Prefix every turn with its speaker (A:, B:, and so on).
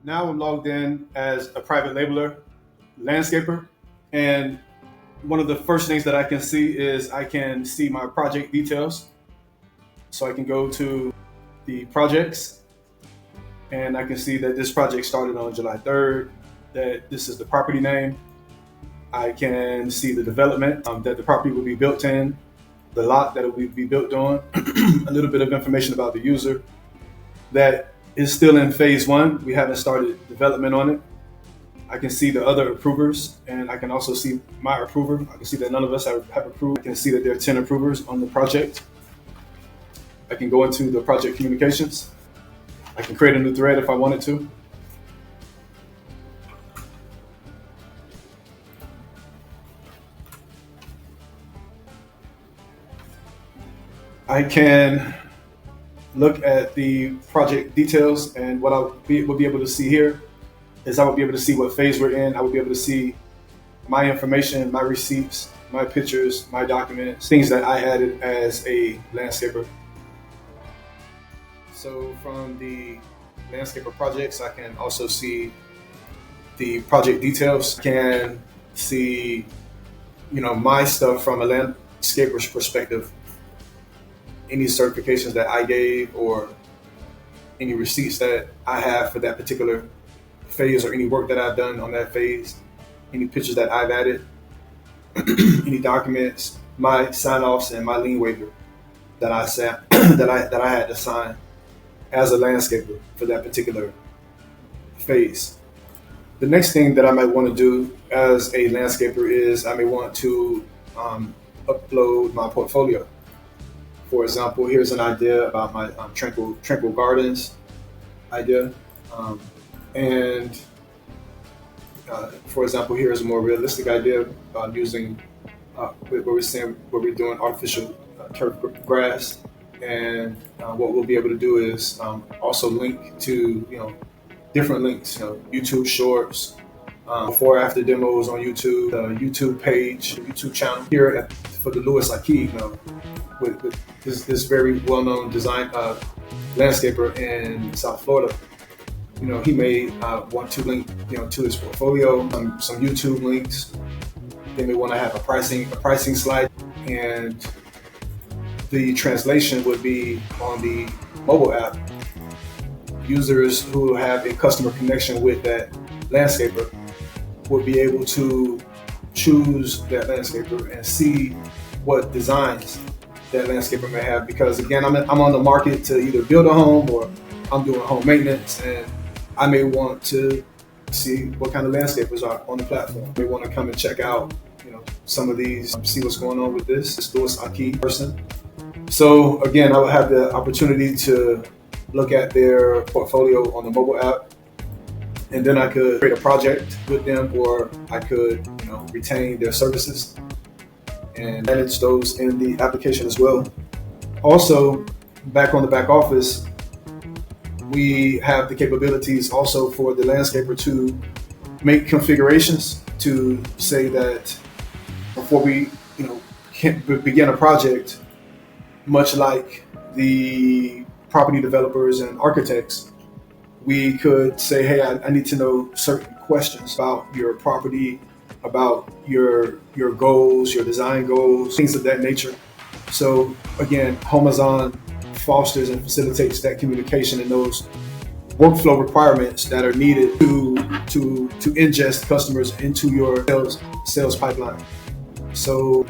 A: Now I'm logged in as a private labeler, landscaper, and one of the first things that I can see is I can see my project details. So I can go to the projects and I can see that this project started on July 3rd, that this is the property name. I can see the development that the property will be built in, the lot that it will be built on, a little bit of information about the user that is still in phase one. We haven't started development on it. I can see the other approvers, and I can also see my approver. I can see that none of us have approved. I can see that there are 10 approvers on the project. I can go into the project communications. I can create a new thread if I wanted to. I can look at the project details, and what will be able to see here is I will be able to see what phase we're in. I will be able to see my information, my receipts, my pictures, my documents, things that I added as a landscaper. So from the landscaper projects, I can also see the project details. I can see, my stuff from a landscaper's perspective. Any certifications that I gave or any receipts that I have for that particular phase or any work that I've done on that phase, any pictures that I've added, any documents, my sign-offs and my lien waiver that I that I had to sign as a landscaper for that particular phase. The next thing that I might want to do as a landscaper is I may want to upload my portfolio. For example, here's an idea about my tranquil gardens idea, and for example, here's a more realistic idea about using where we're doing artificial turf grass, and what we'll be able to do is also link to different links, YouTube Shorts, before after demos on YouTube, YouTube page, YouTube channel here for the Louis Aki, with this very well-known design landscaper in South Florida. He may want to link to his portfolio, some YouTube links. They may want to have a pricing slide, and the translation would be on the mobile app. Users who have a customer connection with that landscaper would be able to choose that landscaper and see what designs that landscaper may have, because again, I'm on the market to either build a home or I'm doing home maintenance, and I may want to see what kind of landscapers are on the platform. They want to come and check out, some of these, see what's going on with this Louis Aki person. So again, I would have the opportunity to look at their portfolio on the mobile app, and then I could create a project with them, or I could, retain their services and manage those in the application as well. Also, back on the back office, we have the capabilities also for the landscaper to make configurations to say that before we, can begin a project, much like the property developers and architects, we could say, hey, I need to know certain questions about your property, about your goals, your design goals, things of that nature. So again, HomeaZZon fosters and facilitates that communication and those workflow requirements that are needed to ingest customers into your sales pipeline. So